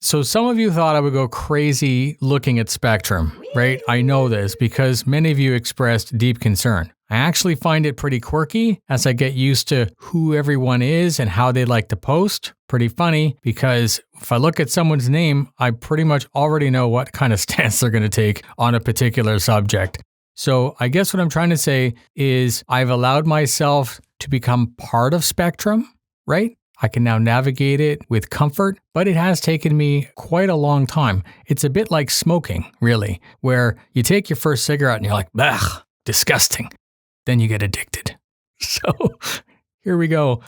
So some of you thought I would go crazy looking at Spectrum, right? I know this because many of you expressed deep concern. I actually find it pretty quirky as I get used to who everyone is and how they like to post. Pretty funny because if I look at someone's name, I pretty much already know what kind of stance they're going to take on a particular subject. So I guess what I'm trying to say is I've allowed myself to become part of Spectrum, right? I can now navigate it with comfort, but it has taken me quite a long time. It's a bit like smoking, really, where you take your first cigarette and you're like, ugh, disgusting. Then you get addicted. So here we go.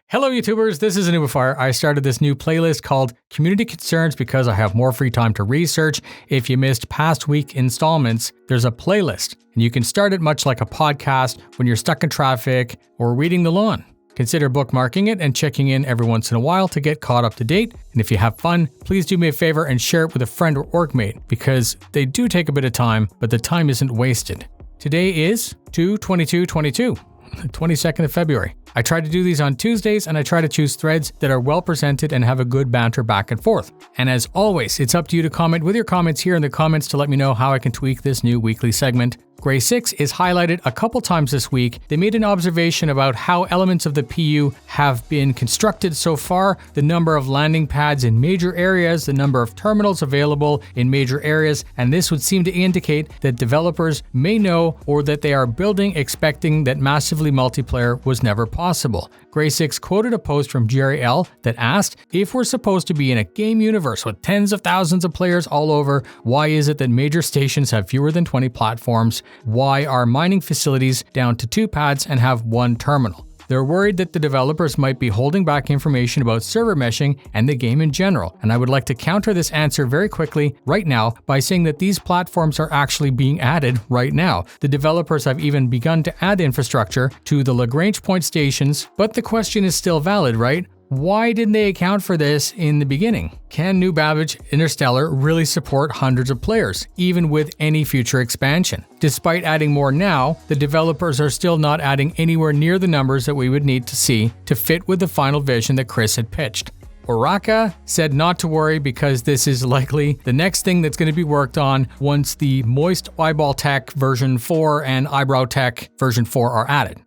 Hello, YouTubers. This is Noobifier. I started this new playlist called Community Concerns because I have more free time to research. If you missed past week installments, there's a playlist, and you can start it much like a podcast when you're stuck in traffic or weeding the lawn. Consider bookmarking it and checking in every once in a while to get caught up to date. And if you have fun, please do me a favor and share it with a friend or orgmate because they do take a bit of time, but the time isn't wasted. Today is 2/22/22, the 22nd of February. I try to do these on Tuesdays and I try to choose threads that are well presented and have a good banter back and forth. And as always, it's up to you to comment with your comments here in the comments to let me know how I can tweak this new weekly segment. Gray 6 is highlighted a couple times this week. They made an observation about how elements of the PU have been constructed so far, the number of landing pads in major areas, the number of terminals available in major areas, and this would seem to indicate that developers may know or that they are building expecting that massively multiplayer was never possible. Gray 6 quoted a post from Jerry L. that asked, if we're supposed to be in a game universe with tens of thousands of players all over, why is it that major stations have fewer than 20 platforms? Why are mining facilities down to 2 pads and have 1 terminal? They're worried that the developers might be holding back information about server meshing and the game in general. And I would like to counter this answer very quickly right now by saying that these platforms are actually being added right now. The developers have even begun to add infrastructure to the Lagrange point stations, but the question is still valid, right? Why didn't they account for this in the beginning? Can New Babbage Interstellar really support hundreds of players, even with any future expansion? Despite adding more now, the developers are still not adding anywhere near the numbers that we would need to see to fit with the final vision that Chris had pitched. Oraka said not to worry because this is likely the next thing that's going to be worked on once the Moist Eyeball Tech version 4 and Eyebrow Tech version 4 are added.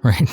Right?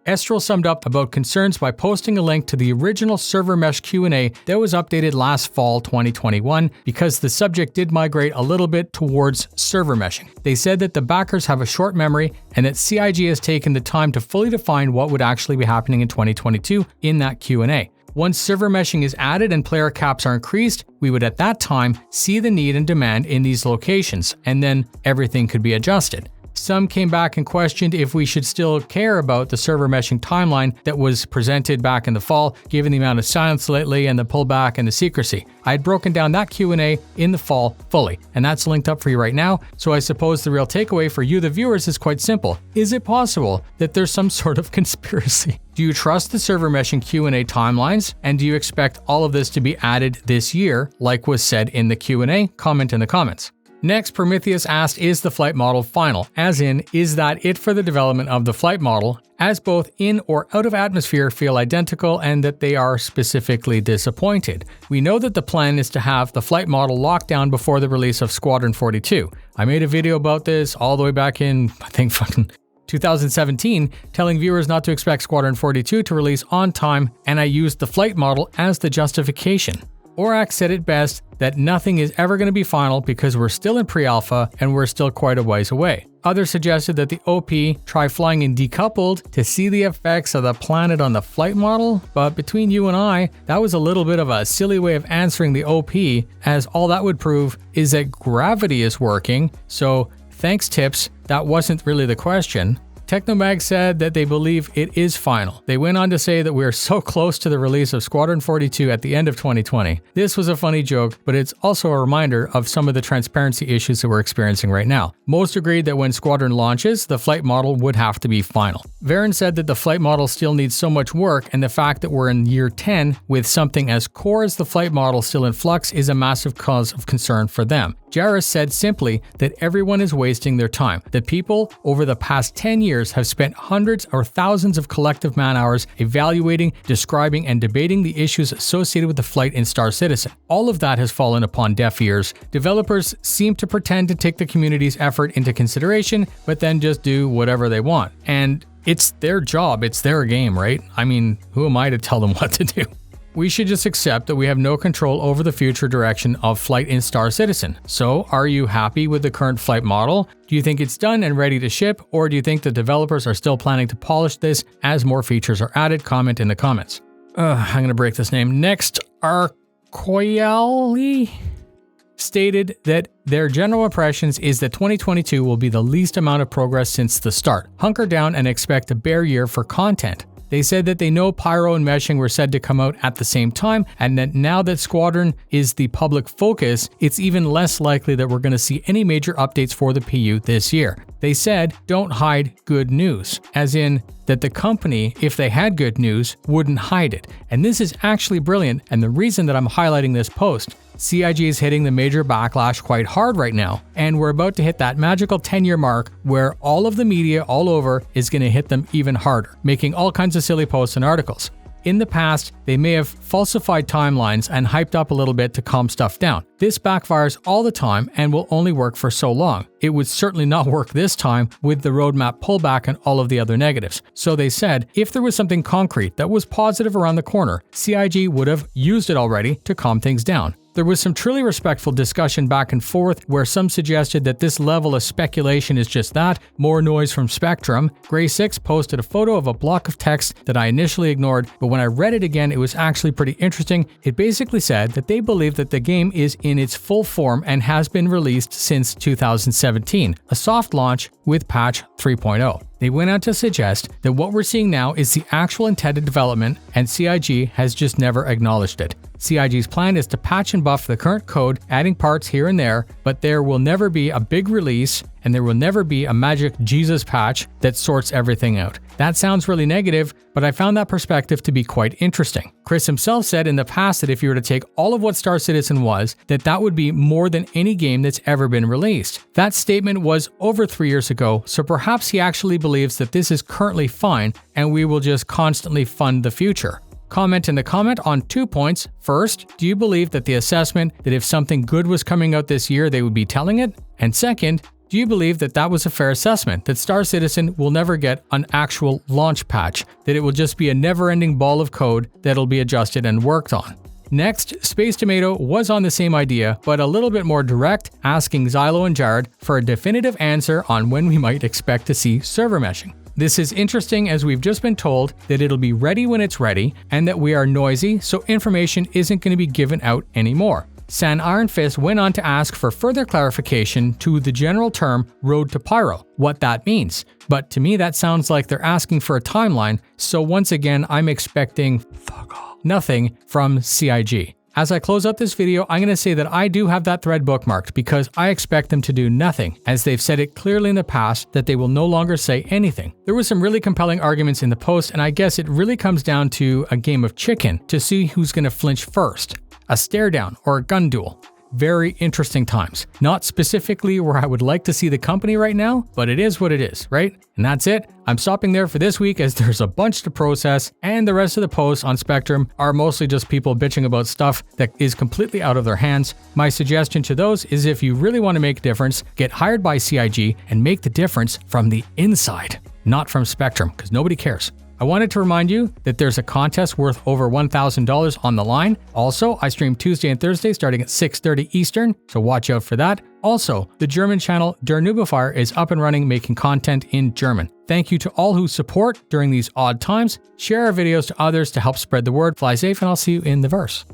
Estral summed up about concerns by posting a link to the original server mesh Q&A that was updated last fall 2021 because the subject did migrate a little bit towards server meshing. They said that the backers have a short memory and that CIG has taken the time to fully define what would actually be happening in 2022 in that Q&A. Once server meshing is added and player caps are increased, we would at that time see the need and demand in these locations, and then everything could be adjusted. Some came back and questioned if we should still care about the server meshing timeline that was presented back in the fall, given the amount of silence lately and the pullback and the secrecy. I had broken down that Q&A in the fall fully, and that's linked up for you right now, so I suppose the real takeaway for you, the viewers, is quite simple. Is it possible that there's some sort of conspiracy? Do you trust the server meshing Q&A timelines, and do you expect all of this to be added this year, like was said in the Q&A? Comment in the comments. Next, Prometheus asked, is the flight model final? As in, is that it for the development of the flight model, as both in or out of atmosphere feel identical and that they are specifically disappointed? We know that the plan is to have the flight model locked down before the release of Squadron 42. I made a video about this all the way back in, I think, 2017, telling viewers not to expect Squadron 42 to release on time, and I used the flight model as the justification. Orac said it best that nothing is ever going to be final because we're still in pre-alpha and we're still quite a ways away. Others suggested that the OP try flying in decoupled to see the effects of the planet on the flight model, but between you and I, that was a little bit of a silly way of answering the OP, as all that would prove is that gravity is working, so thanks tips, that wasn't really the question. Technomag said that they believe it is final. They went on to say that we are so close to the release of Squadron 42 at the end of 2020. This was a funny joke, but it's also a reminder of some of the transparency issues that we're experiencing right now. Most agreed that when Squadron launches, the flight model would have to be final. Varen said that the flight model still needs so much work, and the fact that we're in year 10 with something as core as the flight model still in flux is a massive cause of concern for them. Jarrus said simply that everyone is wasting their time. The people over the past 10 years years have spent hundreds or thousands of collective man-hours evaluating, describing, and debating the issues associated with the flight in Star Citizen. All of that has fallen upon deaf ears. Developers seem to pretend to take the community's effort into consideration, but then just do whatever they want. And it's their job, it's their game, right? I mean, who am I to tell them what to do? We should just accept that we have no control over the future direction of flight in Star Citizen. So, are you happy with the current flight model? Do you think it's done and ready to ship, or do you think the developers are still planning to polish this as more features are added? Comment in the comments. I'm gonna break this name. Next, Arkoyali stated that their general impressions is that 2022 will be the least amount of progress since the start. Hunker down and expect a bare year for content. They said that they know Pyro and Meshing were said to come out at the same time, and that now that Squadron is the public focus, it's even less likely that we're going to see any major updates for the PU this year. They said, don't hide good news, as in that the company, if they had good news, wouldn't hide it. And this is actually brilliant, and the reason that I'm highlighting this post. CIG is hitting the major backlash quite hard right now, and we're about to hit that magical 10-year mark where all of the media all over is going to hit them even harder, making all kinds of silly posts and articles. In the past, they may have falsified timelines and hyped up a little bit to calm stuff down. This backfires all the time and will only work for so long. It would certainly not work this time with the roadmap pullback and all of the other negatives. So they said, if there was something concrete that was positive around the corner, CIG would have used it already to calm things down. There was some truly respectful discussion back and forth where some suggested that this level of speculation is just that, more noise from Spectrum. Gray6 posted a photo of a block of text that I initially ignored, but when I read it again, it was actually pretty interesting. It basically said that they believe that the game is in its full form and has been released since 2017, a soft launch with patch 3.0. They went on to suggest that what we're seeing now is the actual intended development, and CIG has just never acknowledged it. CIG's plan is to patch and buff the current code, adding parts here and there, but there will never be a big release, and there will never be a magic Jesus patch that sorts everything out. That sounds really negative, but I found that perspective to be quite interesting. Chris himself said in the past that if you were to take all of what Star Citizen was, that would be more than any game that's ever been released. That statement was over 3 years ago, so perhaps he actually believes that this is currently fine and we will just constantly fund the future. Comment in the comment on 2 points. First, do you believe that the assessment that if something good was coming out this year, they would be telling it? And second, do you believe that was a fair assessment, that Star Citizen will never get an actual launch patch, that it will just be a never-ending ball of code that'll be adjusted and worked on? Next, Space Tomato was on the same idea, but a little bit more direct, asking Xylo and Jared for a definitive answer on when we might expect to see server meshing. This is interesting as we've just been told that it'll be ready when it's ready and that we are noisy, so information isn't going to be given out anymore. San Iron Fist went on to ask for further clarification to the general term Road to Pyro, what that means. But to me that sounds like they're asking for a timeline, so once again I'm expecting nothing from CIG. As I close out this video, I'm going to say that I do have that thread bookmarked because I expect them to do nothing, as they've said it clearly in the past that they will no longer say anything. There were some really compelling arguments in the post, and I guess it really comes down to a game of chicken to see who's going to flinch first. A stare down or a gun duel. Very interesting times. Not specifically where I would like to see the company right now, but it is what it is, right? And that's it. I'm stopping there for this week as there's a bunch to process, and the rest of the posts on Spectrum are mostly just people bitching about stuff that is completely out of their hands. My suggestion to those is if you really want to make a difference, get hired by CIG and make the difference from the inside, not from Spectrum, because nobody cares. I wanted to remind you that there's a contest worth over $1,000 on the line. Also, I stream Tuesday and Thursday starting at 6:30 Eastern, so watch out for that. Also, the German channel Der noobifier is up and running, making content in German. Thank you to all who support during these odd times. Share our videos to others to help spread the word. Fly safe, and I'll see you in the verse.